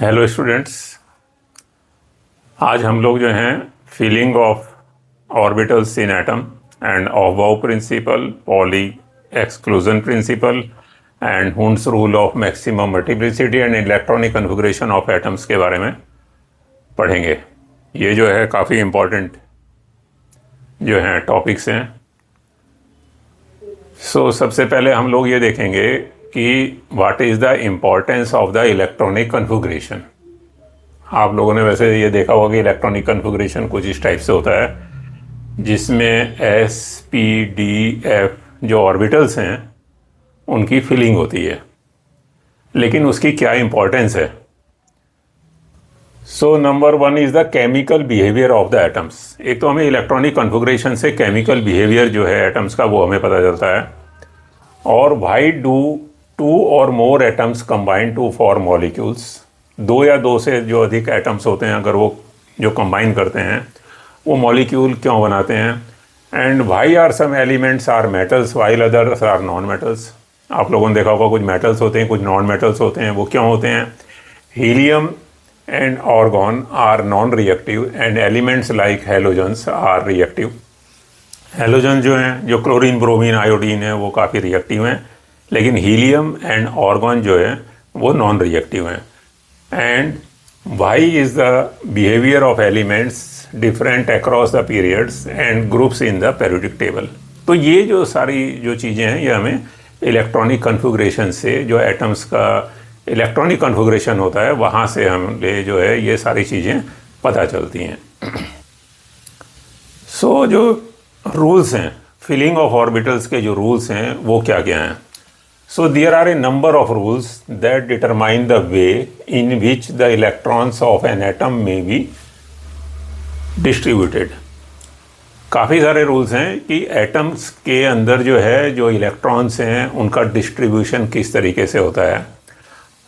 Hello students. आज हम लोग जो हैं filling of orbitals in atom and aufbau principle, Pauli exclusion principle and Hund's rule of maximum multiplicity and electronic configuration of atoms के बारे में पढ़ेंगे। ये जो है काफ़ी इम्पोर्टेंट जो हैं टॉपिक्स हैं। सबसे पहले हम लोग ये देखेंगे कि what is the importance of the electronic configuration. आप लोगों ने वैसे ये देखा होगा कि इलेक्ट्रॉनिक कन्फिगरेशन कुछ इस टाइप से होता है जिसमें S, P, D, F जो ऑर्बिटल्स हैं उनकी फिलिंग होती है, लेकिन उसकी क्या इम्पोर्टेंस है। Number 1 is the chemical behaviour of the atoms. एक तो हमें इलेक्ट्रॉनिक कन्फिगरेशन से केमिकल बिहेवियर जो है एटम्स का वो हमें पता चलता है। और वाई डू 2 और more atoms combine to form molecules. 2 या 2 से जो अधिक एटम्स होते हैं अगर वो जो कंबाइन करते हैं वो मॉलिक्यूल क्यों बनाते हैं। And why are some elements are metals while others are non metals. आप लोगों ने देखा होगा कुछ मेटल्स होते हैं, कुछ नॉन मेटल्स होते हैं। वो क्यों होते हैं। Helium and argon are non reactive and elements like halogens are reactive. Halogen जो हैं, जो क्लोरीन, ब्रोमीन, आयोडीन है, वो काफ़ी रिएक्टिव हैं, लेकिन हीलियम एंड आर्गॉन जो है वो नॉन रिएक्टिव हैं। And why is the behaviour of elements different across the periods and groups in the periodic table. तो ये जो सारी जो चीज़ें हैं ये हमें इलेक्ट्रॉनिक कन्फिगरेशन से, जो एटम्स का इलेक्ट्रॉनिक कन्फिगरेशन होता है वहाँ से हमें जो है ये सारी चीज़ें पता चलती हैं। जो रूल्स हैं फिलिंग ऑफ ऑर्बिटल्स के, जो रूल्स हैं वो क्या क्या हैं। There are a number of rules that determine the way in which the electrons of an atom may be distributed. काफ़ी सारे रूल्स हैं कि एटम्स के अंदर जो है जो इलेक्ट्रॉन्स हैं उनका डिस्ट्रीब्यूशन किस तरीके से होता है।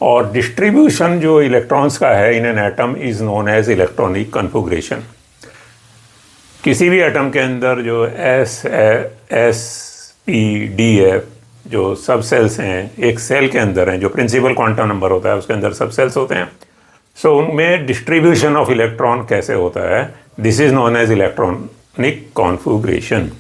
और डिस्ट्रीब्यूशन जो इलेक्ट्रॉन्स का है in an atom is known as electronic configuration. किसी भी एटम के अंदर जो S, P, D, F जो सब सेल्स हैं एक सेल के अंदर हैं, जो प्रिंसिपल क्वांटम नंबर होता है उसके अंदर सब सेल्स होते हैं। उनमें डिस्ट्रीब्यूशन ऑफ इलेक्ट्रॉन कैसे होता है, this is known as electronic configuration.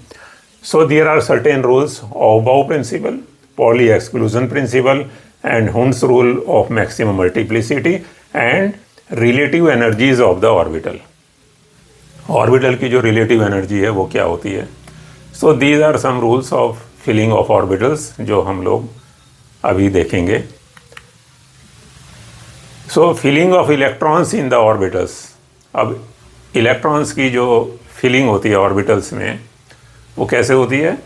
There are certain rules aufbau principle, Pauli exclusion principle and Hund's rule of maximum multiplicity and relative energies of the orbital. Orbital की जो relative energy है वो क्या होती है। These are some rules of filling of orbitals जो हम लोग अभी देखेंगे। Filling of electrons in the orbitals. अब इलेक्ट्रॉन्स की जो फिलिंग होती है ऑर्बिटल्स में वो कैसे होती है।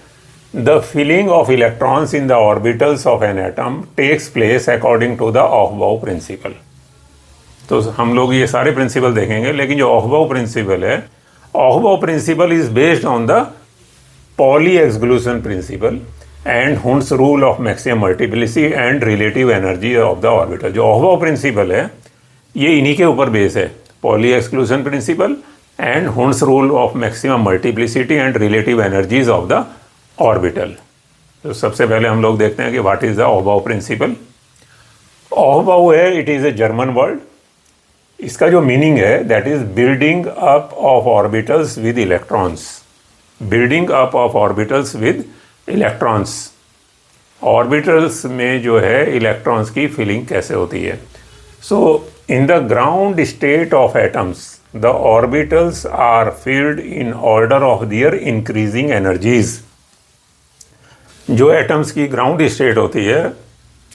The filling of electrons in the orbitals of an atom takes place according to the aufbau principle. हम लोग ये सारे प्रिंसिपल देखेंगे, लेकिन जो ऑफ-बाउ प्रिंसिपल है, aufbau principle is based on the Pauli exclusion principle and Hund's rule of maximum multiplicity and relative energy of the orbital. जो aufbau principle है ये इन्हीं के ऊपर बेस है, poly exclusion principle and Hund's rule of maximum multiplicity and relative energies of the orbital. सबसे पहले हम लोग देखते हैं कि what is the aufbau principal. ऑफ-बाउ है, it is a German word. इसका जो मीनिंग है that is building up of orbitals with electrons. Building up of orbitals with electrons. Orbitals में जो है इलेक्ट्रॉन्स की फिलिंग कैसे होती है। In the ground state of atoms the orbitals are filled in order of their increasing energies. जो atoms की ground state होती है,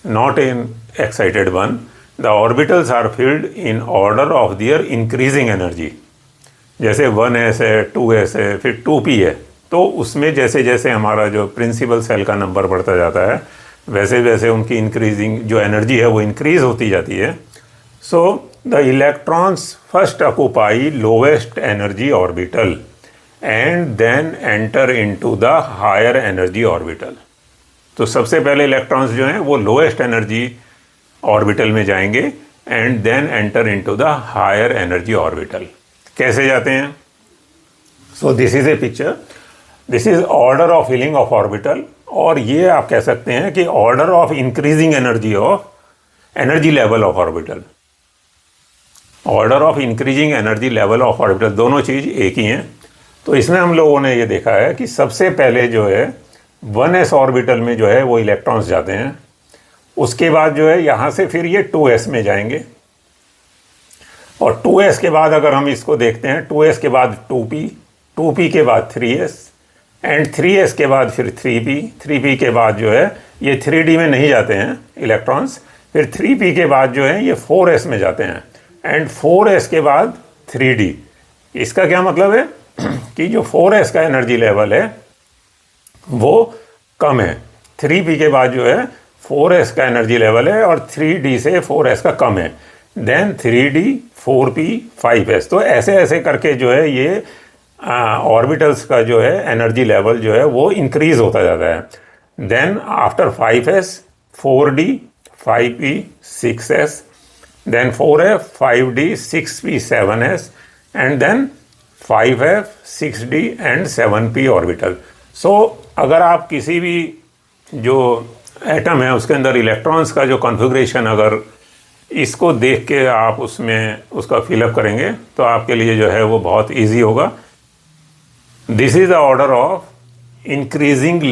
not in excited one, the orbitals are filled in order of their increasing energy. जैसे 1s है, 2s है, फिर 2p है, तो उसमें जैसे जैसे हमारा जो प्रिंसिपल सेल का नंबर बढ़ता जाता है वैसे वैसे उनकी इंक्रीजिंग जो एनर्जी है वो इंक्रीज होती जाती है। The electrons first occupy lowest energy orbital and then enter into the higher energy orbital. तो सबसे पहले इलेक्ट्रॉन्स जो हैं वो लोएस्ट एनर्जी ऑर्बिटल में जाएंगे and then enter into the higher energy orbital. कैसे जाते हैं। This is a picture, this is order of filling of orbital, और ये आप कह सकते हैं कि order of increasing energy of energy level of orbital. Order of increasing energy level of orbital, दोनों चीज़ एक ही हैं। तो इसमें हम लोगों ने ये देखा है कि सबसे पहले जो है 1s ऑर्बिटल में जो है वो इलेक्ट्रॉन्स जाते हैं, उसके बाद जो है यहाँ से फिर ये 2s में जाएंगे, और 2s के बाद अगर हम इसको देखते हैं 2s के बाद 2p, 2p के बाद 3s एंड 3s के बाद फिर 3p, 3p के बाद जो है ये 3d में नहीं जाते हैं इलेक्ट्रॉन्स, फिर 3p के बाद जो है ये 4s में जाते हैं एंड 4s के बाद 3d। इसका क्या मतलब है कि जो 4s का एनर्जी लेवल है वो कम है, 3p के बाद जो है 4s का एनर्जी लेवल है और 3d से 4s का कम है, देन 3d 4p 5s। तो ऐसे ऐसे करके जो है ये ऑर्बिटल्स का जो है एनर्जी लेवल जो है वो इंक्रीज होता जाता है। Then after 5s 4d 5p 6s, then 4f 5d 6p 7s and then 5f 6d and 7p orbital. So अगर आप किसी भी जो एटम है उसके अंदर इलेक्ट्रॉन्स का जो कॉन्फ़िगरेशन अगर इसको देख के आप उसमें उसका फिलअप करेंगे तो आपके लिए जो है वो बहुत इजी होगा। This is the order of increasing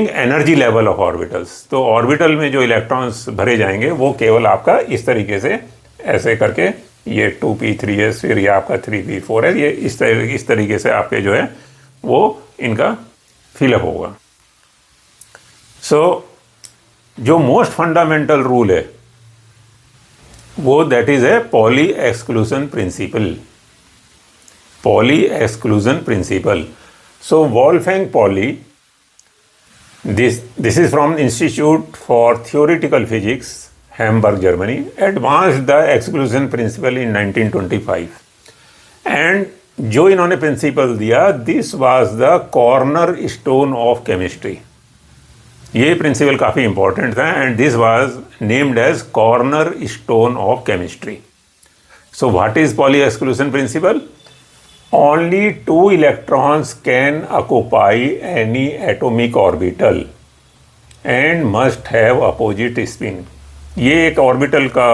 energy level of orbitals. तो ऑर्बिटल में जो इलेक्ट्रॉन्स भरे जाएंगे वो केवल आपका इस तरीके से ऐसे करके ये 2p 3s फिर ये आपका 3p 4s, ये इस तरीके से आपके जो है वो इनका फिलअप होगा। सो जो मोस्ट फंडामेंटल रूल है वो that is a poly exclusion principal, Pauli exclusion principal. So Wolfgang Pauli, this is from Institute for Theoretical Physics, Hamburg, Germany, advanced the exclusion principle in 1925, and जो इन्होंने principal दिया, this was the corner stone of chemistry। ये principal काफ़ी important था and this was named as corner stone of chemistry। So what is Pauli exclusion principle? Only 2 electrons can occupy any atomic orbital and must have opposite spin। ये एक orbital का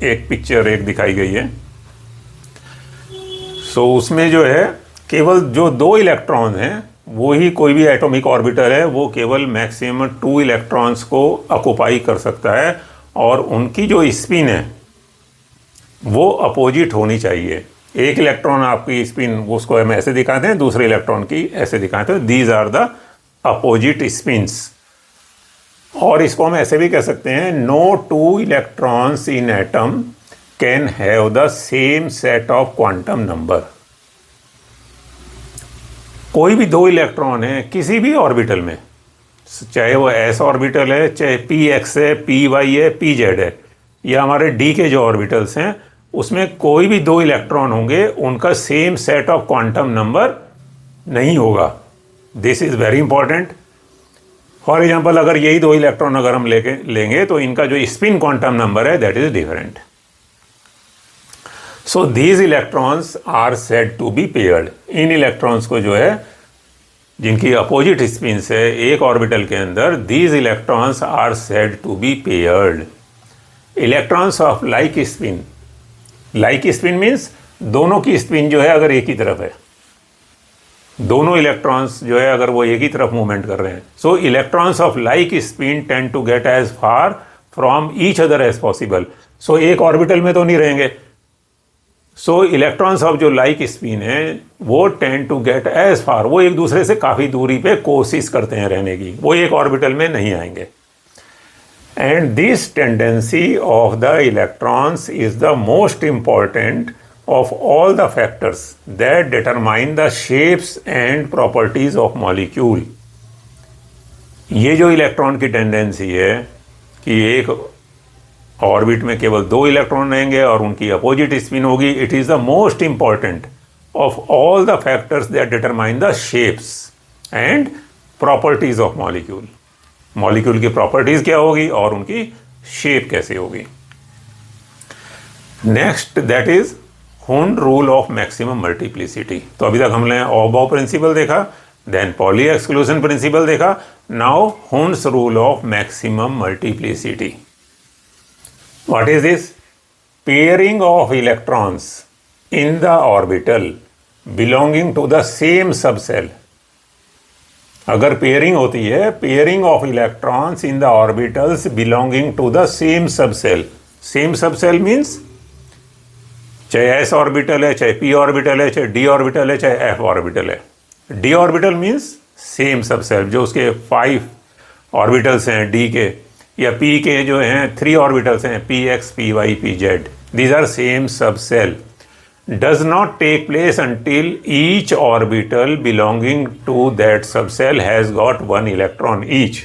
एक picture एक दिखाई गई है। सो उसमें जो है केवल जो 2 इलेक्ट्रॉन हैं वो ही, कोई भी एटॉमिक ऑर्बिटल है वो केवल मैक्सिमम 2 इलेक्ट्रॉन्स को ऑक्युपाई कर सकता है और उनकी जो स्पिन है वो अपोजिट होनी चाहिए। एक इलेक्ट्रॉन आपकी स्पिन उसको हम ऐसे दिखाते हैं, दूसरे इलेक्ट्रॉन की ऐसे दिखाते हैं, these are the opposite spins. और इसको हम ऐसे भी कह सकते हैं, no 2 electrons in atom can have the same set of quantum number. कोई भी 2 इलेक्ट्रॉन है किसी भी ऑर्बिटल में, चाहे वो s ऑर्बिटल है, चाहे px है, py है, pz है, या हमारे d के जो ऑर्बिटल्स हैं उसमें कोई भी 2 इलेक्ट्रॉन होंगे उनका same set of quantum number नहीं होगा। This is very important. For example अगर यही 2 इलेक्ट्रॉन अगर हम लेंगे तो इनका जो स्पिन क्वांटम नंबर है that is different. So these electrons are said to be paired. इन इलेक्ट्रॉन्स को जो है जिनकी अपोजिट स्पिन है एक ऑर्बिटल के अंदर, these electrons are said to be paired. Electrons of like spin, like spin means दोनों की स्पिन जो है अगर एक ही तरफ है, दोनों इलेक्ट्रॉन्स जो है अगर वो एक ही तरफ मूवमेंट कर रहे हैं, so electrons of like spin tend to get as far from each other as possible. So एक ऑर्बिटल में तो नहीं रहेंगे, सो इलेक्ट्रॉन्स ऑफ जो लाइक स्पिन है वो tend to get as far, वो एक दूसरे से काफ़ी दूरी पे कोशिश करते हैं रहने की, वो एक ऑर्बिटल में नहीं आएंगे। And this tendency of the electrons is the most important of all the factors that determine the shapes and properties of molecule। ये जो इलेक्ट्रॉन की टेंडेंसी है कि एक ऑर्बिट में केवल 2 इलेक्ट्रॉन रहेंगे और उनकी अपोजिट स्पिन होगी, it is the most important of all the factors that determine the shapes and properties of molecule. Molecule की प्रॉपर्टीज क्या होगी और उनकी शेप कैसे होगी। Next that is Hund rule of maximum multiplicity. तो अभी तक हमने ऑबॉ प्रिंसिपल देखा, देन पॉली एक्सक्लूजन प्रिंसिपल देखा, now Hund's rule of maximum multiplicity. What is this? Pairing of electrons in the orbital belonging to the same subshell, अगर pairing होती है, pairing of electrons in the orbitals belonging to the same subshell, same subshell means चाहे S orbital है, चाहे P orbital है, चाहे D orbital है, चाहे एफ ऑर्बिटल है। D orbital means same subshell, जो उसके 5 ऑर्बिटल्स हैं डी के, या पी के जो हैं 3 ऑर्बिटल्स हैं, P X, P Y, P Z, these are same subshell. does not take place until each orbital belonging to that subcell has got 1 electron each।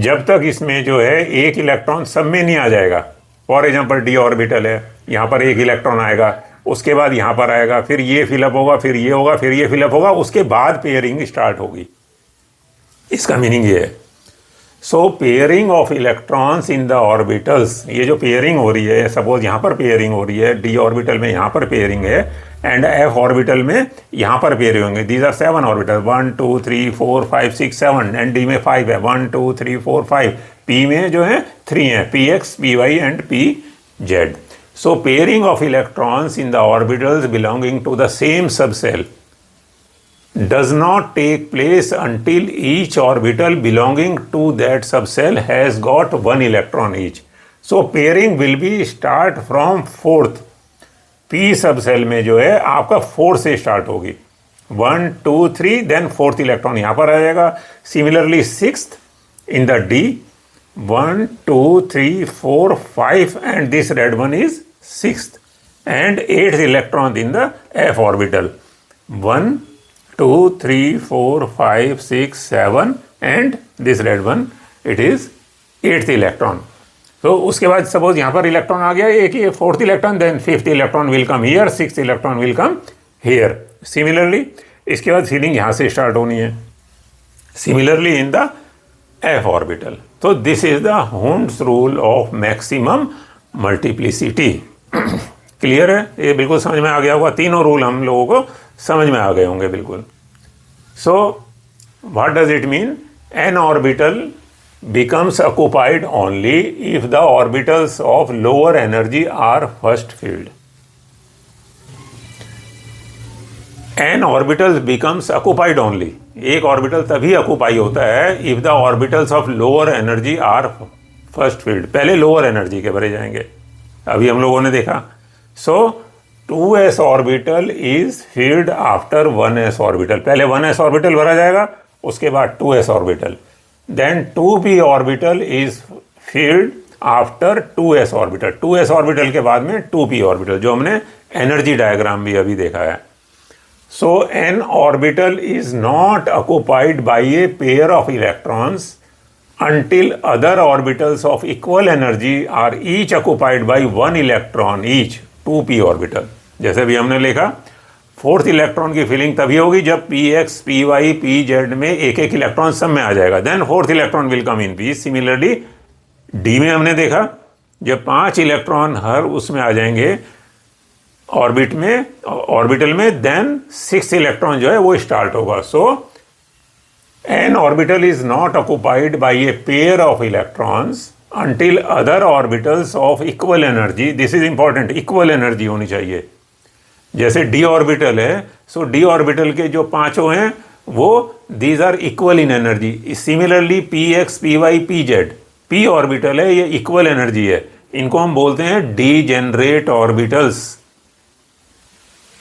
जब तक इसमें जो है एक इलेक्ट्रॉन सब में नहीं आ जाएगा। फॉर एग्जाम्पल डी ऑर्बिटल है, यहाँ पर एक इलेक्ट्रॉन आएगा, उसके बाद यहाँ पर आएगा, फिर ये फिलअप होगा, फिर ये होगा, फिर ये फिलअप होगा, उसके बाद पेयरिंग स्टार्ट होगी। इसका मीनिंग ये है। So pairing of electrons in the orbitals, ये जो पेयरिंग हो रही है, सपोज यहाँ पर पेयरिंग हो रही है, डी ऑर्बिटल में यहाँ पर पेयरिंग है, एंड एफ ऑर्बिटल में यहाँ पर पेयरिंग होंगे। These are 7 orbital, 1 2 3 4 5 6 7, and D में 5 है, 1 2 3 4 5, पी में जो है 3 है, P X, P Y and P Z. So pairing of electrons in the orbitals belonging to the same subshell does not take place until each orbital belonging to that subcell has got 1 electron each। So pairing will be start from 4th, P subshell में जो है आपका 4 से start होगी, 1 2 3, then 4th electron यहाँ पर आ जाएगा। Similarly 6th in the D, 1 2 3 4 5, and this red one is 6th, and 8th electron in the F orbital, 1 2 3 4 5 6 7, and this red one, it is 8th electron. तो उसके बाद सपोज यहाँ पर electron आ गया एक ही 4th electron, then 5th electron will come here, 6th electron will come here. Similarly इसके बाद फीलिंग यहाँ से स्टार्ट होनी है, similarly in the F orbital. तो this is the Hund's rule of maximum multiplicity. Clear है? ये बिल्कुल समझ में आ गया होगा, तीनों रूल हम लोगों को समझ में आ गए होंगे बिल्कुल। So what does it mean? N orbital becomes occupied only if the orbitals of lower energy are first filled। An orbital becomes occupied only, एक ऑर्बिटल तभी ऑक्यूपाई होता है if the orbitals of lower energy are first filled। पहले lower energy के भरे जाएंगे, अभी हम लोगों ने देखा। सो 2s orbital is filled after 1s orbital, पहले 1s ऑर्बिटल भरा जाएगा, उसके बाद 2s orbital, then 2p orbital is filled after 2s orbital, 2s orbital के बाद में 2p ऑर्बिटल, जो हमने एनर्जी डायग्राम भी अभी देखा है। So an orbital is not occupied by a pair of electrons until other orbitals of equal energy are each occupied by 1 electron each, 2p orbital. जैसे भी हमने लिखा, 4th इलेक्ट्रॉन की फिलिंग तभी होगी जब P X, P Y, P Z में एक एक इलेक्ट्रॉन सब में आ जाएगा, then 4th electron will come in P. Similarly D में हमने देखा, जब 5 इलेक्ट्रॉन हर उसमें आ जाएंगे ऑर्बिटल में, देन 6th इलेक्ट्रॉन जो है वो स्टार्ट होगा। सो an orbital is not occupied by a pair of electrons until other orbitals of equal energy, this is important, equal energy होनी चाहिए। जैसे d ऑर्बिटल है, सो d ऑर्बिटल के जो पांचों हैं वो these are equal in energy। Similarly px, py, pz, p orbital है, ये इक्वल एनर्जी है, इनको हम बोलते हैं डीजेनरेट ऑर्बिटल्स।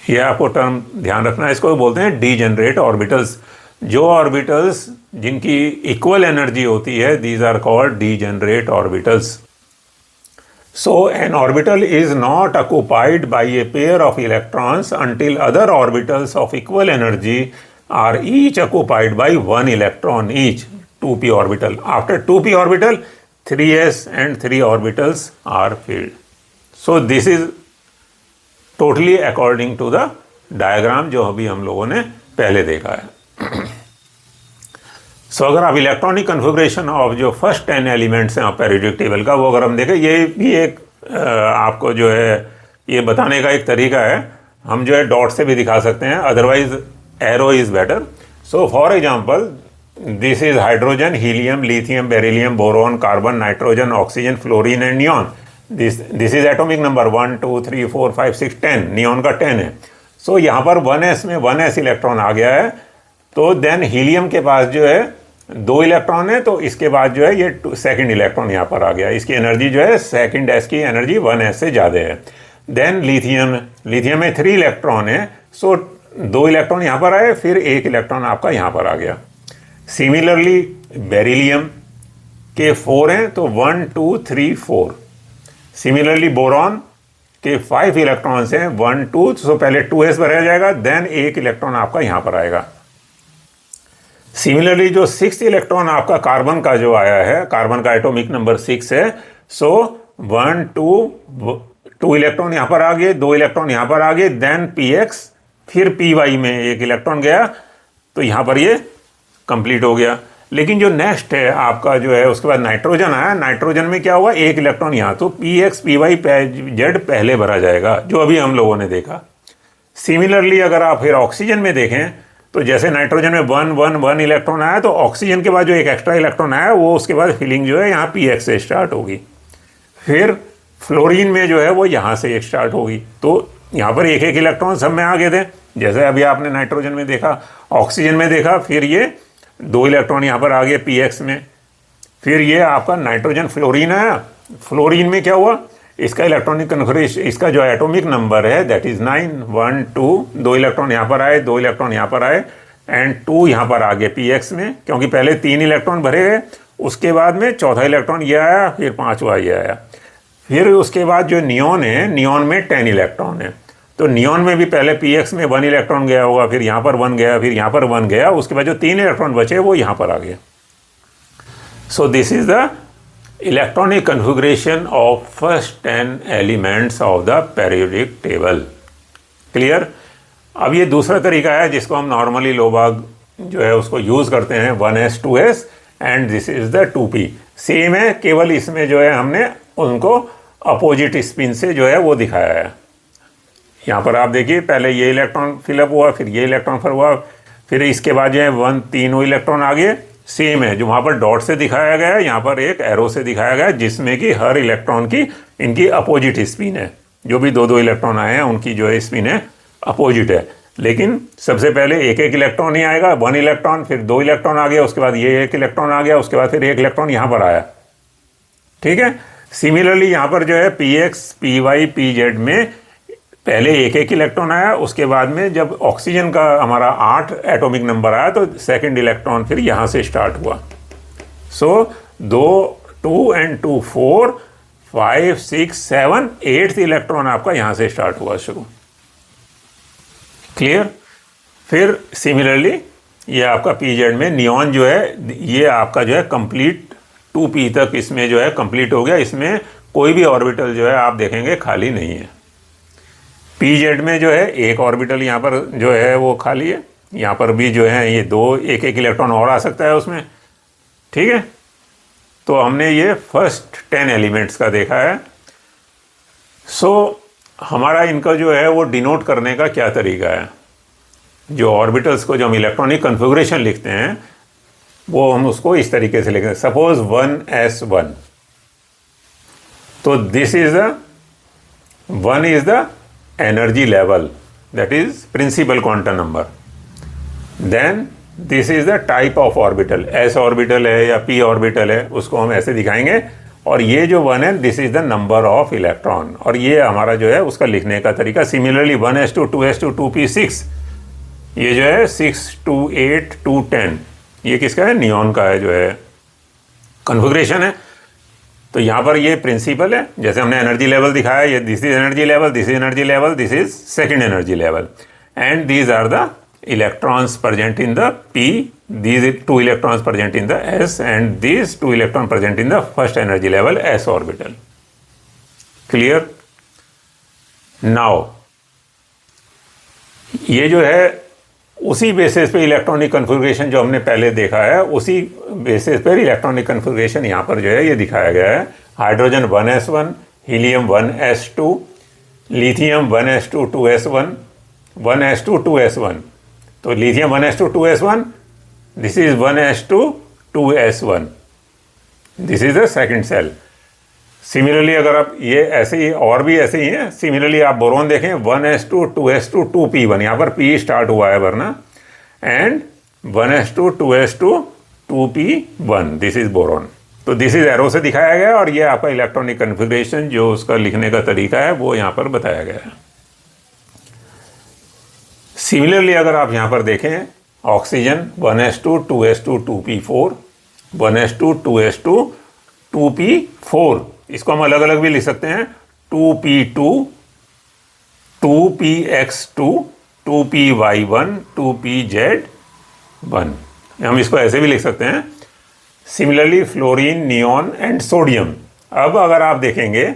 ये आपको टर्म ध्यान रखना है, इसको बोलते हैं डीजेनरेट ऑर्बिटल्स। जो ऑर्बिटल्स जिनकी इक्वल एनर्जी होती है, these are called degenerate orbitals. So an orbital is not occupied by a pair of electrons until other orbitals of equal energy are each occupied by 1 electron each, 2p orbital. After 2p orbital 3s and 3 orbitals are filled। So this is totally according to the diagram जो अभी हम लोगों ने पहले देखा है। सो अगर आप इलेक्ट्रॉनिक कन्फिग्रेशन ऑफ जो फर्स्ट 10 एलिमेंट्स हैं पीरियोडिक टेबल का, वो अगर हम देखें, ये भी एक आपको जो है ये बताने का एक तरीका है। हम जो है डॉट से भी दिखा सकते हैं, otherwise arrow is better. So for example this is hydrogen, helium, lithium, beryllium, boron, carbon, nitrogen, oxygen, fluorine and neon. This is atomic number 1 2 3 4 5 6 10, neon का 10 है। सो यहाँ पर 1s में 1s इलेक्ट्रॉन आ गया है, तो देन हीलियम के पास जो है 2 इलेक्ट्रॉन है, तो इसके बाद जो है ये सेकंड इलेक्ट्रॉन यहाँ पर आ गया, इसकी एनर्जी जो है सेकंड s की एनर्जी 1s से ज़्यादा है। देन लिथियम में 3 इलेक्ट्रॉन है, सो 2 इलेक्ट्रॉन यहाँ पर आए, फिर 1 इलेक्ट्रॉन आपका यहाँ पर आ गया। सिमिलरली बेरिलियम के 4 हैं, तो 1 2 3 4। सिमिलरली बोरॉन के 5 इलेक्ट्रॉन्स हैं, 1 2, सो पहले 2s पर रह जाएगा, देन 1 इलेक्ट्रॉन आपका यहाँ पर आएगा। सिमिलरली जो 6th इलेक्ट्रॉन आपका कार्बन का जो आया है, कार्बन का एटॉमिक नंबर 6 है, सो 1 2 इलेक्ट्रॉन यहाँ पर आ गए, 2 इलेक्ट्रॉन यहाँ पर आ गए, देन px, फिर py में 1 इलेक्ट्रॉन गया, तो यहाँ पर ये कंप्लीट हो गया। लेकिन जो नेक्स्ट है आपका जो है, उसके बाद नाइट्रोजन आया, नाइट्रोजन में क्या हुआ, 1 इलेक्ट्रॉन यहाँ, तो px py z पहले भरा जाएगा, जो अभी हम लोगों ने देखा। सिमिलरली अगर आप फिर ऑक्सीजन में देखें, तो जैसे नाइट्रोजन में 1 इलेक्ट्रॉन आया, तो ऑक्सीजन के बाद जो एक एक्स्ट्रा इलेक्ट्रॉन आया, वो उसके बाद फिलिंग जो है यहाँ px से स्टार्ट होगी। फिर फ्लोरीन में जो है वो यहाँ से एक स्टार्ट होगी, तो यहाँ पर 1 इलेक्ट्रॉन सब में आ गए थे, जैसे अभी आपने नाइट्रोजन में देखा, ऑक्सीजन में देखा, फिर ये 2 इलेक्ट्रॉन यहाँ पर आ गए px में। फिर ये आपका नाइट्रोजन फ्लोरीन आया, फ्लोरीन में क्या हुआ, इसका इलेक्ट्रॉनिक कन्फिगरेशन, इसका जो एटॉमिक नंबर है दैट इज 9 1 2, 2 इलेक्ट्रॉन यहाँ पर आए, 2 इलेक्ट्रॉन यहाँ पर आए, एंड 2 यहाँ पर आ गए px में, क्योंकि पहले 3 इलेक्ट्रॉन भरे गए, उसके बाद में चौथा इलेक्ट्रॉन ये आया, फिर 5वां ये आया। फिर उसके बाद जो नियॉन है, नियॉन में 10 इलेक्ट्रॉन है, तो नियॉन में भी पहले px में 1 इलेक्ट्रॉन गया होगा, फिर यहाँ पर 1 गया, फिर यहाँ पर 1 गया, उसके बाद जो 3 इलेक्ट्रॉन बचे वो यहाँ पर आ गए। सो this is the electronic configuration of first 10 elements of the periodic table. Clear. अब ये दूसरा तरीका है जिसको हम नॉर्मली लोग जो है उसको यूज़ करते हैं, 1s 2s and this is the 2p। Same है, केवल इसमें जो है हमने उनको अपोजिट स्पिन से जो है वो दिखाया है। यहाँ पर आप देखिए, पहले ये इलेक्ट्रॉन फिलअप हुआ, फिर ये इलेक्ट्रॉन फिर हुआ, फिर इसके बाद जो है 3 इलेक्ट्रॉन आ गए। सेम है, जो वहाँ पर डॉट से दिखाया गया है, यहाँ पर एक एरो से दिखाया गया है, जिसमें कि हर इलेक्ट्रॉन की इनकी अपोजिट स्पिन है। जो भी 2 इलेक्ट्रॉन आए हैं उनकी जो है स्पिन है अपोजिट है, लेकिन सबसे पहले 1 इलेक्ट्रॉन ही आएगा, 1 इलेक्ट्रॉन, फिर 2 इलेक्ट्रॉन आ गया, उसके बाद ये 1 इलेक्ट्रॉन आ गया, उसके बाद फिर 1 इलेक्ट्रॉन यहाँ पर आया। ठीक है। सिमिलरली यहाँ पर जो है px py pz में पहले 1 इलेक्ट्रॉन आया, उसके बाद में जब ऑक्सीजन का हमारा 8 एटॉमिक नंबर आया, तो सेकंड इलेक्ट्रॉन फिर यहाँ से स्टार्ट हुआ। सो 2 एंड 2 4 5 6 7 8th इलेक्ट्रॉन आपका यहाँ से स्टार्ट हुआ शुरू। क्लियर। फिर सिमिलरली ये आपका pz में नियॉन जो है, ये आपका जो है कंप्लीट 2p तक इसमें जो है कंप्लीट हो गया। इसमें कोई भी ऑर्बिटल जो है आप देखेंगे खाली नहीं है। pz में जो है एक ऑर्बिटल यहाँ पर जो है वो खाली है, यहाँ पर भी जो है ये 1 इलेक्ट्रॉन और आ सकता है उसमें। ठीक है। तो हमने ये फर्स्ट 10 एलिमेंट्स का देखा है। सो हमारा इनका जो है वो डिनोट करने का क्या तरीका है, जो ऑर्बिटल्स को जो हम इलेक्ट्रॉनिक कन्फिगरेशन लिखते हैं वो हम उसको इस तरीके से लिखते हैं। सपोज 1s1, तो this is 1 is the energy level, that is principal quantum number. Then this is the type of orbital, s orbital है या p ऑर्बिटल है, उसको हम ऐसे दिखाएंगे। और ये जो 1 है, this is the number of electron, और ये हमारा जो है उसका लिखने का तरीका। सिमिलरली 1s2 2s2 2p6, ये जो है 6 2 8 2 10, ये किसका है, नियॉन का है, जो है कन्फिगरेशन है। तो यहाँ पर ये प्रिंसिपल है, जैसे हमने एनर्जी लेवल दिखाया, ये this is energy level, this is energy level, this is second energy level, and these are the electrons present in the p, these 2 electrons present in the s, and these 2 electrons present in the first energy level s orbital. Clear? Now ये जो है उसी basis पे electronic configuration जो हमने पहले देखा है, उसी बेसिस पर इलेक्ट्रॉनिक कन्फिगरेशन यहाँ पर जो है ये दिखाया गया है। Hydrogen 1s1, helium 1s2, lithium 1s2 2s1, 1s2 2s1। तो lithium 1s2 2s1, this is 1s2 2s1, this is the second cell. Similarly अगर आप ये ऐसे ही और भी ऐसे ही हैं, सिमिलरली आप बोरोन देखें 1s2 2s2 2p1, यहाँ पर p स्टार्ट हुआ है वरना, and 1s2 2s2 2p1, this is boron. तो दिस इज एरो से दिखाया गया और ये आपका इलेक्ट्रॉनिक कन्फिग्रेशन जो उसका लिखने का तरीका है वो यहाँ पर बताया गया है। सिमिलरली अगर आप यहाँ पर देखें oxygen 1s2 2s2 2p4, 1s2 2s2 2p4, इसको हम अलग अलग भी लिख सकते हैं 2p2 2px2 2py1 2pz1, हम इसको ऐसे भी लिख सकते हैं। Similarly fluorine, neon and sodium. अब अगर आप देखेंगे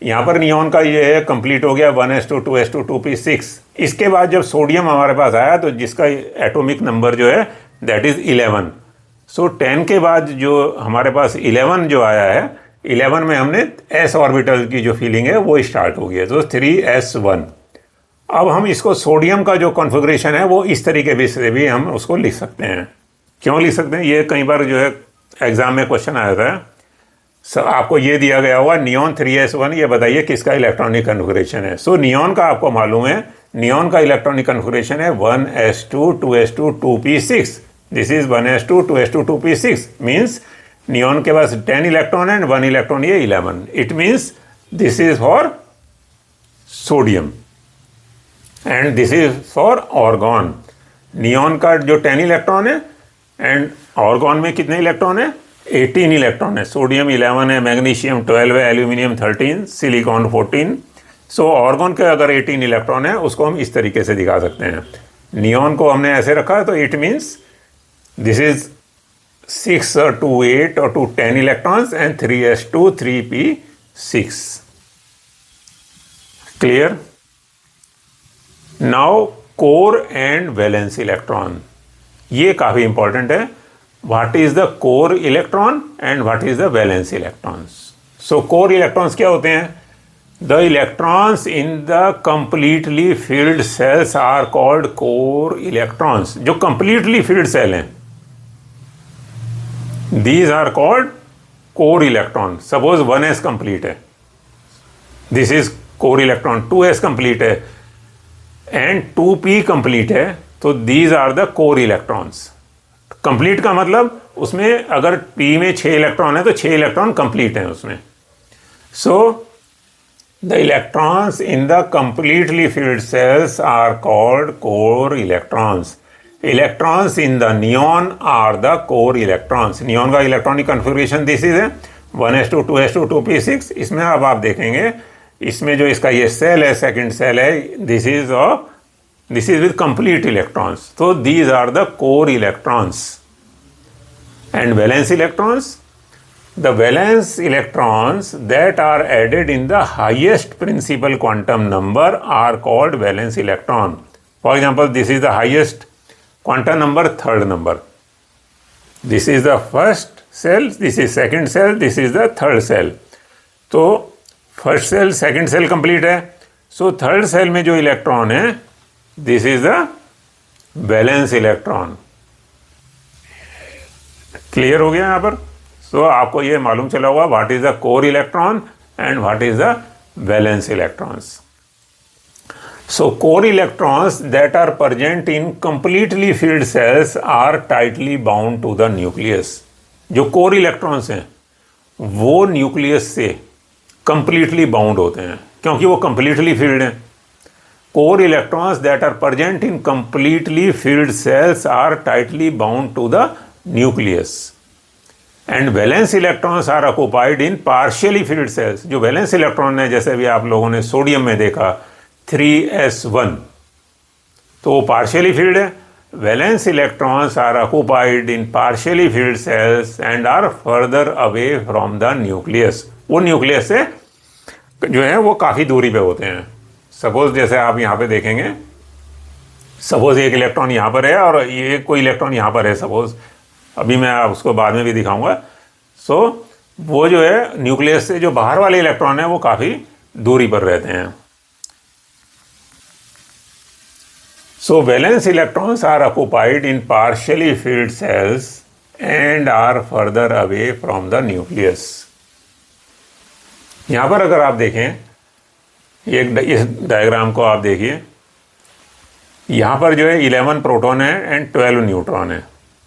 यहाँ पर नियॉन का ये है कंप्लीट हो गया 1s2 2s2 2p6। इसके बाद जब सोडियम हमारे पास आया तो जिसका एटॉमिक नंबर जो है दैट इज 11। सो 10 के बाद जो हमारे पास 11 जो आया है, 11 में हमने s ऑर्बिटल की जो फीलिंग है वो स्टार्ट हो गई है, तो 3s1। अब हम इसको सोडियम का जो कॉन्फ़िगरेशन है वो इस तरीके से भी हम उसको लिख सकते हैं। क्यों लिख सकते हैं, ये कई बार जो है एग्जाम में क्वेश्चन आया था। आपको ये दिया गया हुआ नियॉन 3s1, ये बताइए किसका इलेक्ट्रॉनिक कन्फिग्रेशन है। सो नियॉन का आपको मालूम है, नियॉन का इलेक्ट्रॉनिक कन्फिग्रेशन है 1s2 2s2 2p6, this is 1s2 2s2 2p6, means neon के पास 10 इलेक्ट्रॉन है, 1 इलेक्ट्रॉन ये 11, it means this is for sodium and this is for argon. Neon का जो 10 इलेक्ट्रॉन है एंड ऑर्गॉन में कितने इलेक्ट्रॉन है, 18 इलेक्ट्रॉन है। सोडियम 11 है, मैग्नीशियम 12 है, एल्यूमिनियम 13, सिलिकॉन 14। सो ऑर्गॉन के अगर 18 इलेक्ट्रॉन है उसको हम इस तरीके से दिखा सकते हैं। नियॉन को हमने ऐसे रखा है तो it means this is 6 to 8 or to 10 electrons and 3s2 3p6. Clear? Now core and valence electron, ये काफी इंपॉर्टेंट है। What is the core electron and what is the valence electrons? So core electrons क्या होते हैं? The electrons in the completely filled cells are called core electrons। जो completely filled cell हैं these are called core electron। Suppose 1s complete है, this is core electron, 2s complete है and 2p complete है, तो these are the core electrons। Complete का मतलब उसमें अगर p में 6 इलेक्ट्रॉन है तो 6 इलेक्ट्रॉन कंप्लीट हैं उसमें। So the electrons in the completely filled shells are called core electrons. Electrons in the neon are the core electrons. Neon का इलेक्ट्रॉनिक कन्फिग्रेशन दिस इज है 1s2 2s2 2p6। इसमें अब आप देखेंगे इसमें जो इसका ये सेल है, सेकंड सेल है, this is with complete electrons, तो these are the core electrons. And valence electrons, the valence electrons that are added in the highest principal quantum number are called valence electron. For example, this is the highest quantum number, third number. This is the first cell, this is second cell, this is the third cell. तो first cell, second cell complete है, so third cell में जो electron है this is the valence electron. Clear हो गया यहाँ पर? तो आपको ये मालूम चला होगा what is the core electron and what is the valence electrons. So core electrons that are present in completely filled shells are tightly bound to the nucleus. जो कोर इलेक्ट्रॉन्स हैं वो न्यूक्लियस से कंप्लीटली बाउंड होते हैं क्योंकि वो completely filled हैं। Core electrons that are present in completely filled shells are tightly bound to the nucleus and valence electrons are occupied in partially filled shells. जो valence electron है जैसे भी आप लोगों ने सोडियम में देखा 3s1, तो वो पार्शियली फिल्ड है। Valence electrons are occupied in partially filled shells and are further away from the nucleus. वो न्यूक्लियस से जो है वो काफ़ी दूरी पे होते हैं। सपोज जैसे आप यहाँ पे देखेंगे, सपोज एक इलेक्ट्रॉन यहाँ पर है और ये कोई इलेक्ट्रॉन यहाँ पर है सपोज, अभी मैं उसको बाद में भी दिखाऊंगा। सो वो जो है न्यूक्लियस से जो बाहर वाले इलेक्ट्रॉन है वो काफ़ी दूरी पर रहते हैं। So valence electrons are occupied in partially filled shells and are further away from the nucleus. यहाँ पर अगर आप देखें, इस डायग्राम को आप देखिए, यहाँ पर जो है 11 प्रोटॉन है एंड 12 न्यूट्रॉन है।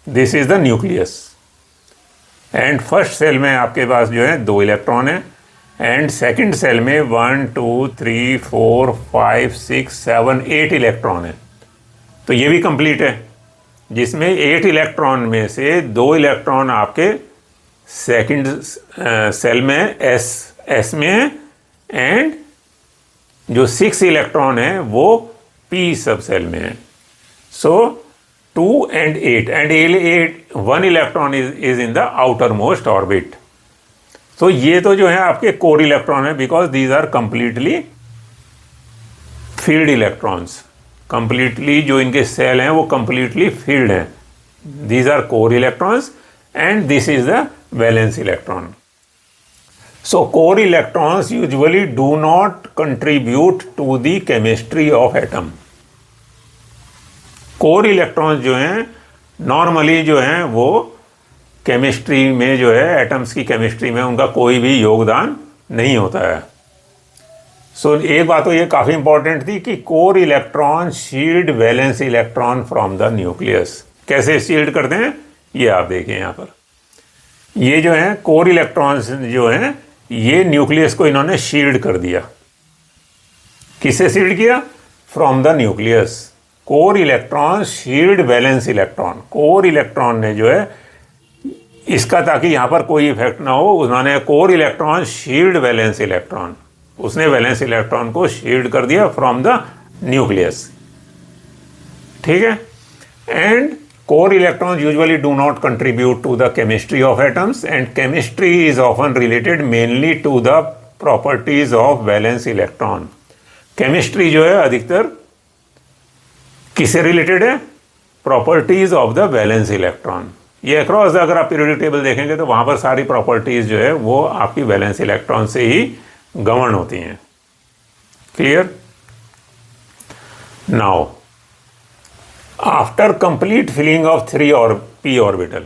This is the nucleus. And first shell में आपके पास जो है 2 इलेक्ट्रॉन है, एंड सेकंड सेल में 1 2 3 4 5 6 7 8 इलेक्ट्रॉन है। तो ये भी कंप्लीट है, जिसमें 8 इलेक्ट्रॉन में से 2 इलेक्ट्रॉन आपके सेकंड सेल में एस में है, एंड जो 6 इलेक्ट्रॉन है वो पी सब सेल में है। So 2 and 8 and 1 electron is in the outermost orbit. तो ये तो जो है आपके कोर इलेक्ट्रॉन है, because these are completely filled electrons. Completely जो इनके सेल हैं वो कंप्लीटली फील्ड हैं। These are core electrons and this is the valence electron. So core electrons usually do not contribute to the chemistry of atom. Core electrons जो हैं normally जो हैं वो केमिस्ट्री में जो है एटम्स की केमिस्ट्री में उनका कोई भी योगदान नहीं होता है। सो एक बात तो ये काफ़ी इंपॉर्टेंट थी कि core electron shield valence electron from the nucleus. कैसे शील्ड करते हैं ये आप देखिए यहाँ पर। ये जो है कोर इलेक्ट्रॉन्स जो हैं ये न्यूक्लियस को इन्होंने शील्ड कर दिया। किससे शील्ड किया? From the nucleus. Core electron shield valence electron. Core electron ने जो है इसका, ताकि यहाँ पर कोई इफेक्ट ना हो, उन्होंने core electron shield valence electron, उसने वैलेंस इलेक्ट्रॉन को शील्ड कर दिया फ्रॉम द न्यूक्लियस। ठीक है। And core electrons usually do not contribute to the chemistry of atoms, and chemistry is often related mainly to the properties of valence electron. Chemistry जो है अधिकतर किससे related है? Properties of the valence electron. ये across अगर आप periodic table देखेंगे तो वहां पर सारी प्रॉपर्टीज जो है वो आपकी वैलेंस इलेक्ट्रॉन से ही गवर्न होती हैं। Clear? Now after complete filling of 3 और p ऑर्बिटल,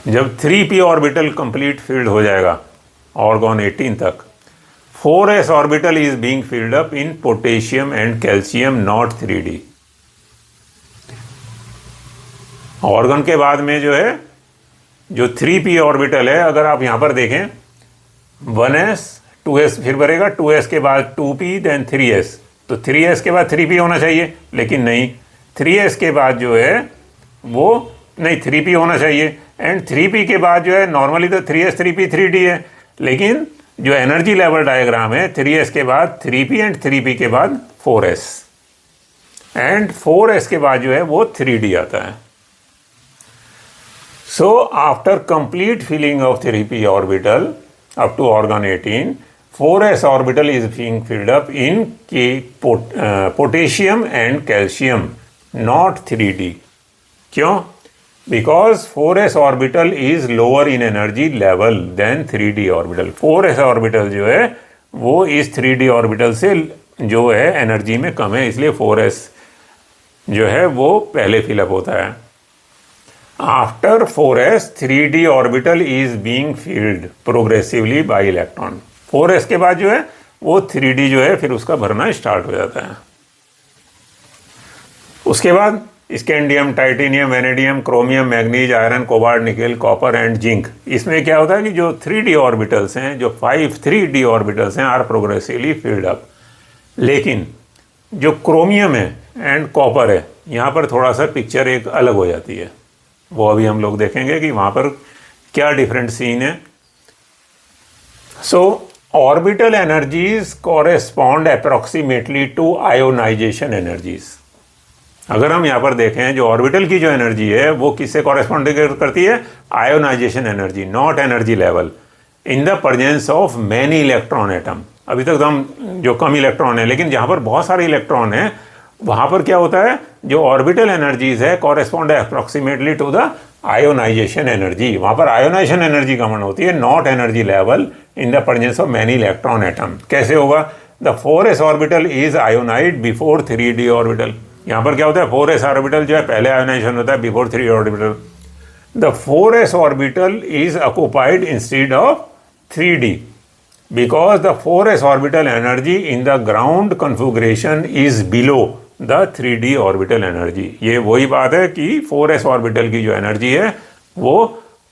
जब 3p ऑर्बिटल कंप्लीट फिल्ड हो जाएगा ऑर्गन 18 तक, 4s orbital is being filled up in potassium and calcium, not 3d। Organ के बाद में जो है जो 3p ऑर्बिटल है, अगर आप यहां पर देखें 1s 2s फिर भरेगा, 2s के बाद 2p देन 3s, तो 3s के बाद 3p होना चाहिए, लेकिन नहीं, 3s के बाद जो है वो नहीं 3p होना चाहिए, एंड 3p के बाद जो है नॉर्मली तो 3s 3p 3d है, लेकिन जो एनर्जी लेवल डायग्राम है 3s के बाद 3p एंड 3p के बाद 4s, एंड 4s के बाद जो है वो 3d आता है। So after complete filling of 3p orbital up to argon 18, 4s orbital is being filled up in potassium and calcium, not 3d. क्यों? Because 4s orbital is lower in energy level than 3d orbital. 4s orbital जो है वो इस 3d orbital से जो है energy में कम है, इसलिए 4s जो है वो पहले फिलअप होता है। After 4s 3d orbital is being filled progressively by electron. 4s के बाद जो है वो 3d जो है फिर उसका भरना स्टार्ट हो जाता है। उसके बाद scandium, titanium, vanadium, chromium, manganese, iron, cobalt, nickel, copper and zinc. इसमें क्या होता है कि जो 3d ऑर्बिटल्स हैं, जो 5 3d ऑर्बिटल्स हैं, आर प्रोग्रेसिवली फिल्ड अप। लेकिन जो क्रोमियम है एंड कॉपर है, यहाँ पर थोड़ा सा पिक्चर एक अलग हो जाती है, वो अभी हम लोग देखेंगे कि वहाँ पर क्या डिफरेंट सीन है। So orbital energies correspond approximately to ionisation energies. अगर हम यहाँ पर देखें जो ऑर्बिटल की जो एनर्जी है वो किससे कॉरेस्पॉन्ड करती है? Ionization energy, not energy level, in the presence of many electron atom. अभी तक तो हम जो कम इलेक्ट्रॉन है, लेकिन जहाँ पर बहुत सारे इलेक्ट्रॉन है वहाँ पर क्या होता है, जो ऑर्बिटल एनर्जीज है correspond approximately to the ionisation energy. वहाँ पर आयोनाइजेशन एनर्जी कॉमन होती है, not energy level in the presence of many electron atom. कैसे होगा? The 4s orbital is ionised before 3d orbital. यहाँ पर क्या होता है, 4s ऑर्बिटल जो है पहले आयोनाइजेशन होता है before 3d orbital. The 4s orbital is occupied instead of 3d because the 4s orbital energy in the ground configuration is below the 3d orbital energy। ये वही बात है कि 4s ऑर्बिटल की जो एनर्जी है वो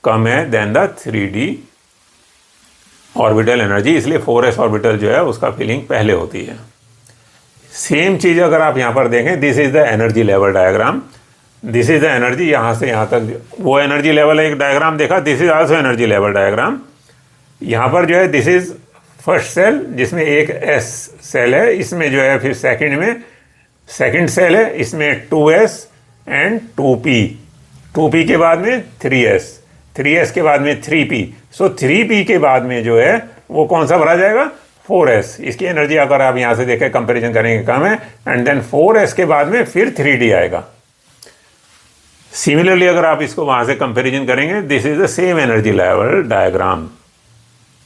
कम है then the 3d orbital energy, इसलिए 4s ऑर्बिटल जो है उसका फिलिंग पहले होती है। सेम चीज़ अगर आप यहाँ पर देखें, this is the energy level diagram, this is the energy, यहाँ से यहाँ तक वो एनर्जी लेवल एक डायग्राम देखा, this is also energy level diagram. यहाँ पर जो है दिस इज फर्स्ट सेल जिसमें एक एस सेल है, इसमें जो है फिर सेकंड में सेकंड सेल है, इसमें 2s एंड 2p के बाद में 3s के बाद में 3p। सो 3p के बाद में जो है वो कौन सा भरा जाएगा, 4s। इसकी एनर्जी अगर आप यहाँ से देखें कंपैरिजन करेंगे कम है, एंड देन 4s के बाद में फिर 3d आएगा। सिमिलरली अगर आप इसको वहाँ से कंपैरिजन करेंगे, this is the same energy level diagram,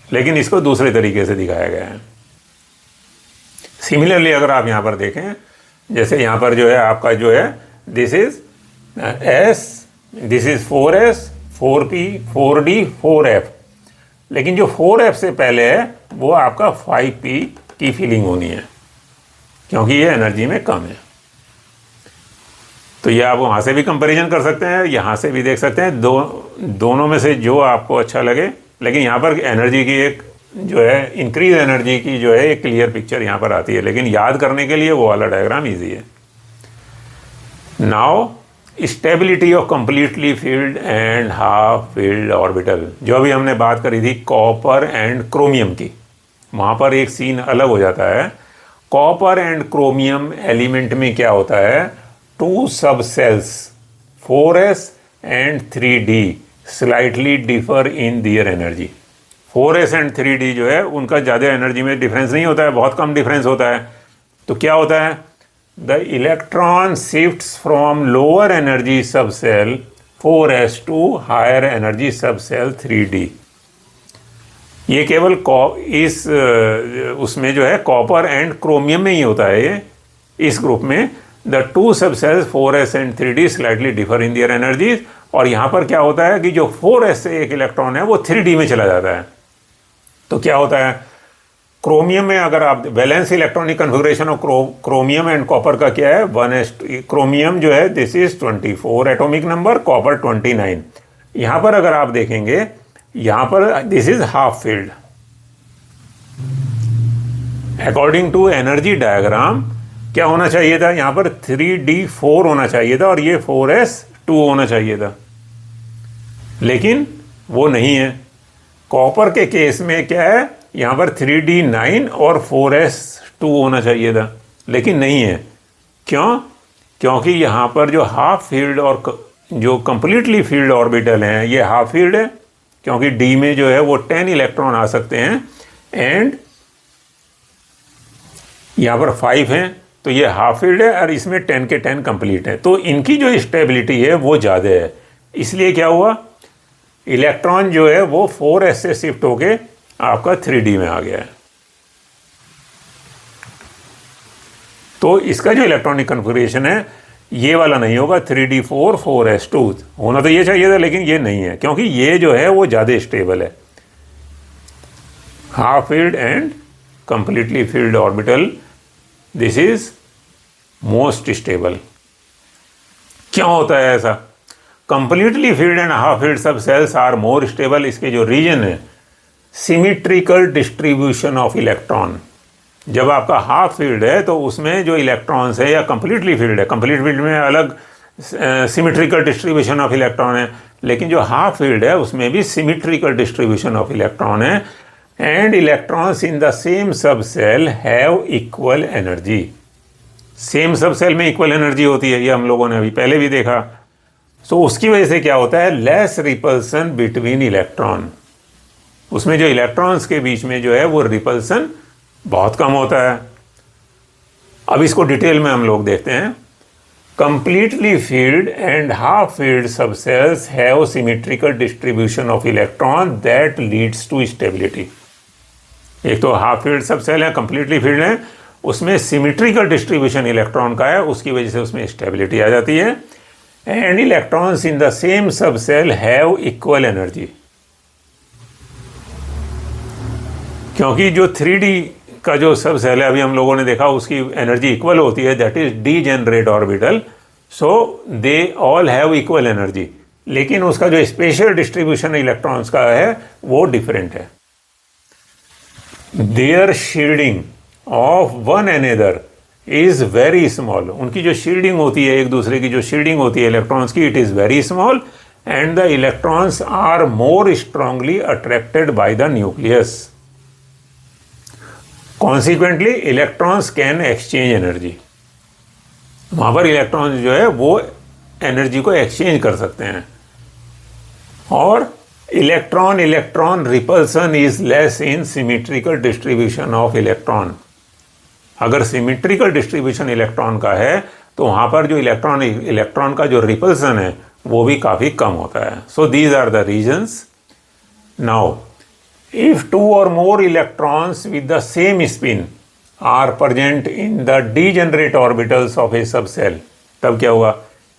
लेकिन इसको दूसरे तरीके से दिखाया गया है। सिमिलरली अगर आप यहाँ पर देखें, जैसे यहाँ पर जो है आपका जो है this is s, this is 4s, 4p, 4d, 4f, लेकिन जो 4f से पहले है वो आपका 5p की फीलिंग होनी है क्योंकि ये एनर्जी में कम है। तो ये आप वहाँ से भी कंपैरिजन कर सकते हैं, यहाँ से भी देख सकते हैं, दोनों में से जो आपको अच्छा लगे, लेकिन यहाँ पर एनर्जी की एक जो है इंक्रीज एनर्जी की जो है एक क्लियर पिक्चर यहाँ पर आती है, लेकिन याद करने के लिए वो वाला डायग्राम इजी है। Now stability of completely filled and half filled orbital, जो अभी हमने बात करी थी कॉपर एंड क्रोमियम की, वहाँ पर एक सीन अलग हो जाता है। कॉपर एंड क्रोमियम एलिमेंट में क्या होता है, 2 subshells 4s and 3d slightly differ in their energy. 4s and 3d जो है उनका ज़्यादा एनर्जी में डिफरेंस नहीं होता है, बहुत कम डिफरेंस होता है। तो क्या होता है, the electron shifts from lower energy sub shell 4s to higher energy sub shell 3d। ये केवल इस उसमें जो है कॉपर एंड क्रोमियम में ही होता है ये, इस ग्रुप में the 2 subshells 4s and 3d slightly differ in their energies. और यहाँ पर क्या होता है कि जो 4s से एक इलेक्ट्रॉन है वो 3d में चला जाता है। तो क्या होता है, क्रोमियम में अगर आप valence electronic configuration of chromium and copper का क्या है, 1s, क्रोमियम जो है this is 24 atomic number, copper 29। यहाँ पर अगर आप देखेंगे, यहाँ पर this is half filled. According to energy diagram क्या होना चाहिए था, यहाँ पर 3d4 होना चाहिए था और ये 4s2 होना चाहिए था, लेकिन वो नहीं है। कॉपर के केस में क्या है, यहाँ पर 3d9 और 4s2 होना चाहिए था, लेकिन नहीं है। क्यों, क्योंकि यहाँ पर जो हाफ फील्ड और जो कंप्लीटली फील्ड ऑर्बिटल हैं ये हाफ फील्ड है, क्योंकि d में जो है वो 10 इलेक्ट्रॉन आ सकते हैं एंड यहाँ पर 5 हैं, तो ये हाफ फील्ड है और इसमें 10 के 10 कंप्लीट है। तो इनकी जो स्टेबिलिटी है वो ज़्यादा है, इसलिए क्या हुआ, इलेक्ट्रॉन जो है वो 4s से शिफ्ट होके आपका 3d में आ गया है। तो इसका जो इलेक्ट्रॉनिक कन्फिगरेशन है ये वाला नहीं होगा, 3d4 4s2 होना तो ये चाहिए था, लेकिन ये नहीं है क्योंकि ये जो है वो ज़्यादा स्टेबल है। Half filled and completely filled orbital, this is most stable. क्यों होता है ऐसा, completely filled and half filled sub shells are more stable. इसके जो रीजन है, सिमिट्रिकल डिस्ट्रीब्यूशन ऑफ इलेक्ट्रॉन। जब आपका हाफ फील्ड है तो उसमें जो इलेक्ट्रॉन्स है, या कंप्लीटली फील्ड है, कंप्लीट फील्ड में अलग सिमिट्रिकल डिस्ट्रीब्यूशन ऑफ इलेक्ट्रॉन है, लेकिन जो हाफ फील्ड है उसमें भी सिमिट्रिकल डिस्ट्रीब्यूशन ऑफ इलेक्ट्रॉन है, and electrons in the same sub shell have equal energy. Same sub shell में इक्वल एनर्जी होती है, ये हम लोगों ने अभी पहले भी देखा। सो उसकी वजह से क्या होता है, लेस रिपल्सन बिटवीन इलेक्ट्रॉन, उसमें जो इलेक्ट्रॉन्स के बीच में जो है वो रिपल्सन बहुत कम होता है। अब इसको डिटेल में हम लोग देखते हैं। Completely filled and half filled sub shells have symmetrical distribution of electron that leads to stability. एक तो हाफ फील्ड सब सेल है, कंप्लीटली फील्ड है, उसमें सिमेट्रिकल डिस्ट्रीब्यूशन इलेक्ट्रॉन का है, उसकी वजह से उसमें स्टेबिलिटी आ जाती है। and electrons in the same subcell have equal energy. क्योंकि जो 3D का जो सबसेल है अभी हम लोगों ने देखा उसकी एनर्जी इक्वल होती है, that is degenerate orbital, so they all have equal energy, लेकिन उसका जो स्पेशल डिस्ट्रीब्यूशन इलेक्ट्रॉन्स का है वो डिफरेंट है. Their shielding of one another is very small. उनकी जो शील्डिंग होती है, एक दूसरे की जो शील्डिंग होती है इलेक्ट्रॉन्स की, it is very small and the electrons are more strongly attracted by the nucleus. Consequently electrons can exchange energy. वहां पर इलेक्ट्रॉन्स जो है वो एनर्जी को एक्सचेंज कर सकते हैं. और electron electron repulsion is less in symmetrical distribution of electron. अगर सिमेट्रिकल डिस्ट्रीब्यूशन इलेक्ट्रॉन का है तो वहां पर जो इलेक्ट्रॉन का जो रिपल्सन है वो भी काफी कम होता है. So these are the reasons. Now if two or more electrons with the same spin are present in the degenerate orbitals of a subcell, तब क्या हुआ?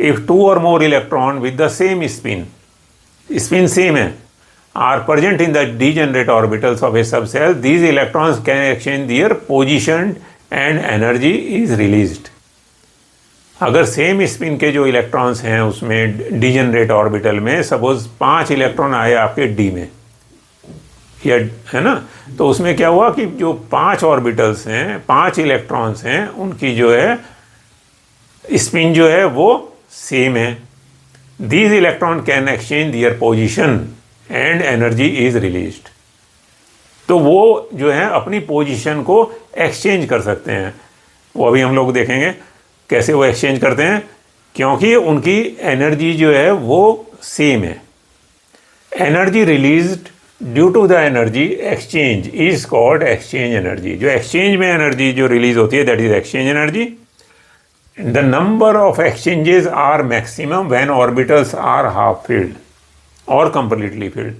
if two or more electron with the same spin same है, are present in the degenerate orbitals of a subcell, these electrons can exchange their position and energy is released. अगर same spin के जो electrons हैं उसमें degenerate orbital में, suppose 5 electron आए आपके D में, या है ना, तो उसमें क्या हुआ कि जो 5 ऑर्बिटल्स हैं, 5 इलेक्ट्रॉन्स हैं, उनकी जो है स्पिन जो है वो सेम है. These electron can exchange their position and energy is released. तो वो जो है अपनी पोजीशन को एक्सचेंज कर सकते हैं. वो अभी हम लोग देखेंगे कैसे वो एक्सचेंज करते हैं, क्योंकि उनकी एनर्जी जो है वो सेम है. Energy released due to the energy exchange is called exchange energy. जो एक्सचेंज में एनर्जी जो रिलीज होती है that is exchange energy. The number of exchanges are maximum when orbitals are half filled और कंप्लीटली फील्ड.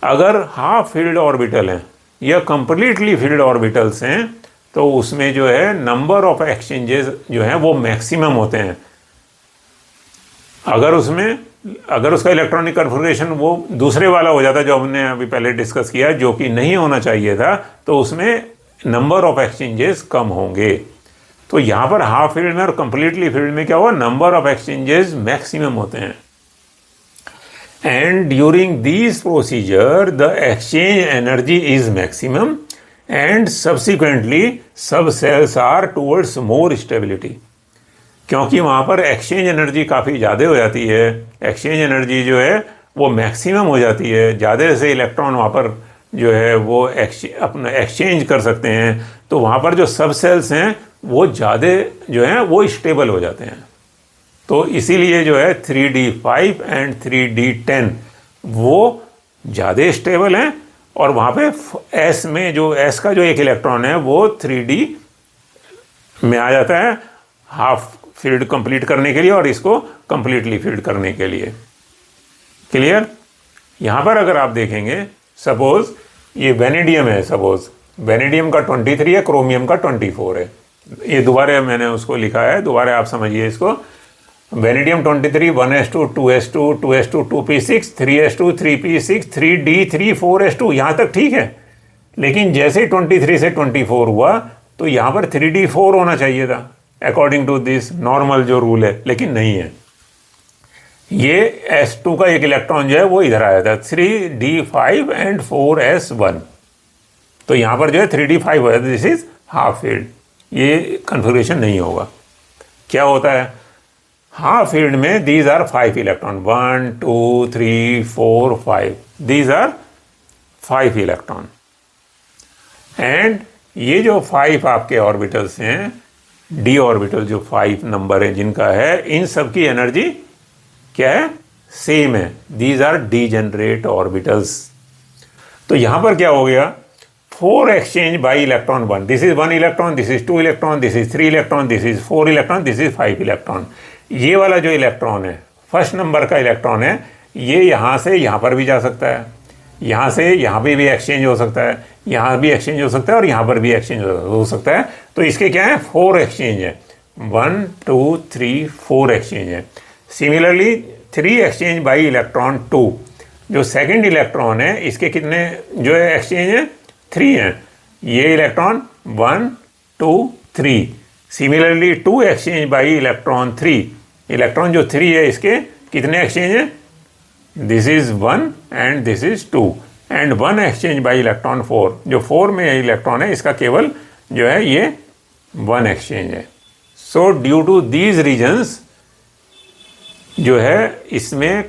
अगर half filled orbital हैं या completely field orbitals हैं तो उसमें जो है नंबर ऑफ एक्सचेंजेस जो है वो मैक्सिमम होते हैं. अगर उसका इलेक्ट्रॉनिक कन्फिगरेशन वो दूसरे वाला हो जाता जो हमने अभी पहले डिस्कस किया, जो कि नहीं होना चाहिए था, तो उसमें नंबर ऑफ एक्सचेंजेस कम होंगे. तो यहाँ पर हाफ फील्ड में और कंप्लीटली फील्ड में क्या हुआ, नंबर ऑफ एक्सचेंजेस मैक्सिमम होते हैं. And during this procedure the exchange energy is maximum and subsequently sub shells are towards more stability. क्योंकि वहाँ पर एक्सचेंज एनर्जी काफ़ी ज़्यादा हो जाती है, एक्सचेंज एनर्जी जो है वो मैक्सिमम हो जाती है, ज़्यादा से इलेक्ट्रॉन वहाँ पर जो है वो अपना एक्सचेंज कर सकते हैं, तो वहाँ पर जो सब सेल्स हैं वो ज़्यादा जो हैं वो स्टेबल हो जाते हैं. तो इसीलिए जो है 3D5 एंड 3D10 वो ज़्यादा स्टेबल हैं, और वहाँ पे S में जो S का जो एक इलेक्ट्रॉन है वो 3D में आ जाता है हाफ फील्ड कंप्लीट करने के लिए और इसको कंप्लीटली फील्ड करने के लिए. क्लियर? यहाँ पर अगर आप देखेंगे, सपोज ये वेनेडियम है, सपोज वेनेडियम का 23 है, क्रोमियम का 24 है. ये दोबारा मैंने उसको लिखा है, दोबारा आप समझिए इसको. Vanadium 23 1s2 2s2 2s2 2p6 3s2 3p6 3d3 4s2, यहाँ तक ठीक है. लेकिन जैसे 23 से 24 हुआ तो यहाँ पर 3d4 होना चाहिए था अकॉर्डिंग टू दिस नॉर्मल जो रूल है, लेकिन नहीं है. ये s2 का एक इलेक्ट्रॉन जो है वो इधर आया था 3d5 एंड 4s1. तो यहाँ पर जो है 3d5 हो जाता है, दिस इज हाफ फील्ड. ये कन्फिगरेशन नहीं होगा. क्या होता है हाफ फील्ड में, these are 5 electron, 1 2 3 4 5, these are 5 electron. एंड ये जो 5 आपके ऑर्बिटल्स हैं, डी ऑर्बिटल जो 5 नंबर है जिनका है, इन सब की एनर्जी क्या है, सेम है. These are degenerate orbitals. तो यहां पर क्या हो गया, 4 exchange by electron 1. This is 1 electron, this is 2 electron, this is 3 electron, this is 4 electron, this is 5 electron. ये वाला जो इलेक्ट्रॉन है, फर्स्ट नंबर का इलेक्ट्रॉन है, ये यहाँ से यहाँ पर भी जा सकता है, यहाँ से यहाँ पे भी एक्सचेंज हो सकता है, यहाँ भी एक्सचेंज हो सकता है और यहाँ पर भी एक्सचेंज हो सकता है. तो इसके क्या है, 4 एक्सचेंज है, 1 2 3 4 एक्सचेंज है. सिमिलरली 3 एक्सचेंज बाई इलेक्ट्रॉन 2, जो सेकंड इलेक्ट्रॉन है इसके कितने जो है एक्सचेंज है 3 हैं, ये electron 1 2 3। Similarly 2 exchange by electron 3, electron जो 3 है इसके कितने एक्सचेंज हैं, this is 1 and this is 2, and 1 exchange by electron 4, जो 4 में इलेक्ट्रॉन है इसका केवल जो है ये 1 एक्सचेंज है। So due to these reasons जो है इसमें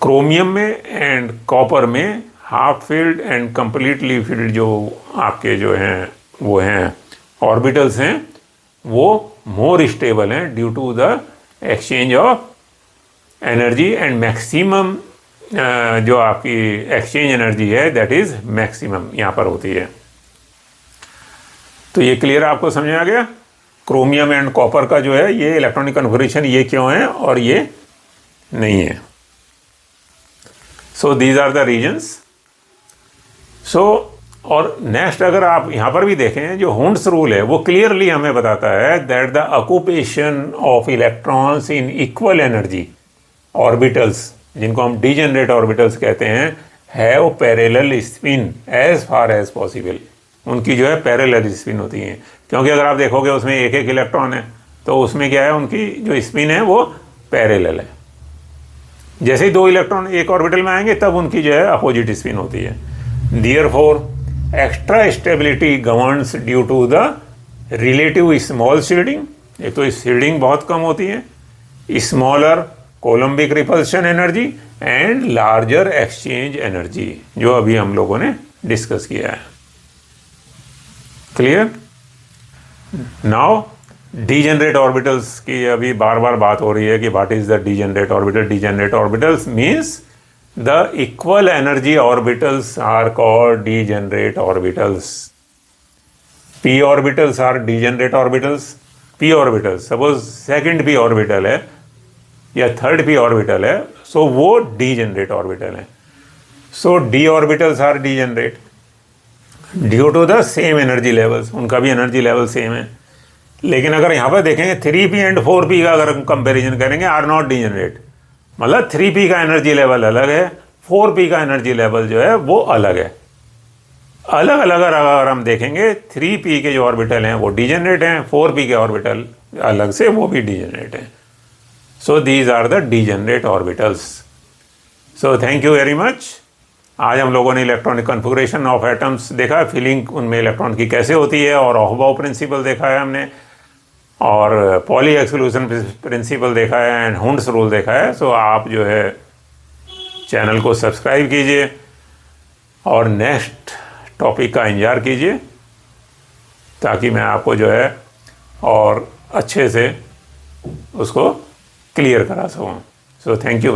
क्रोमियम में एंड कॉपर में half filled and completely filled जो आपके जो हैं वो हैं ऑर्बिटल्स हैं वो मोर स्टेबल हैं due to the exchange of energy, and maximum जो आपकी एक्सचेंज एनर्जी है दैट इज मैक्सिमम यहाँ पर होती है। तो ये क्लियर आपको समझ आ गया, क्रोमियम एंड कॉपर का जो है ये इलेक्ट्रॉनिक कन्फिगरेशन ये क्यों है और ये नहीं है। So these are the reasons. So और नेक्स्ट अगर आप यहाँ पर भी देखें जो हुंड्स रूल है वो क्लियरली हमें बताता है that the occupation of electrons in equal energy orbitals, जिनको हम डीजेनरेट ऑर्बिटल्स कहते हैं, have parallel spin as far as possible. उनकी जो है पैरेलल स्पिन होती हैं, क्योंकि अगर आप देखोगे उसमें एक एक इलेक्ट्रॉन है तो उसमें क्या है उनकी जो स्पिन है वो पैरेलल है। जैसे ही 2 इलेक्ट्रॉन एक ऑर्बिटल में आएंगे तब उनकी जो है अपोजिट स्पिन होती है। Therefore extra stability governs due to the relative small shielding, एक तो शील्डिंग बहुत कम होती है, smaller coulombic repulsion energy and larger exchange energy, जो अभी हम लोगों ने डिस्कस किया है। क्लियर? नाउ डीजेनरेट ऑर्बिटल्स की अभी बार बार बात हो रही है कि what is the degenerate orbital. Degenerate orbitals means the equal energy orbitals are called degenerate orbitals. p orbitals are degenerate orbitals. p orbitals, suppose second p orbital है या third p orbital है, सो वो डीजेनरेट ऑर्बिटल है। So d orbitals are degenerate due to the same energy levels, उनका भी energy level same है। लेकिन अगर यहाँ पर देखेंगे 3p एंड 4p का अगर हम कंपेरिजन करेंगे आर नॉट डीजेनरेट, मतलब 3p का एनर्जी लेवल अलग है, 4p का एनर्जी लेवल जो है वो अलग है। अलग अलग अगर हम देखेंगे 3p के जो ऑर्बिटल हैं वो डीजेनरेट हैं, 4p के ऑर्बिटल अलग से वो भी डीजेनरेट हैं। So these are the degenerate orbitals. So thank you very much. आज हम लोगों ने इलेक्ट्रॉनिक कन्फिगरेशन ऑफ एटम्स देखा, फीलिंग उनमें इलेक्ट्रॉन की कैसे होती है, और ऑहबाउ प्रिंसिपल देखा है हमने, और पॉली एक्सक्लूजन प्रिंसिपल देखा है, एंड हुंड्स रूल देखा है। सो आप जो है चैनल को सब्सक्राइब कीजिए और नेक्स्ट टॉपिक का इंतजार कीजिए ताकि मैं आपको जो है और अच्छे से उसको क्लियर करा सकूँ। सो थैंक यू।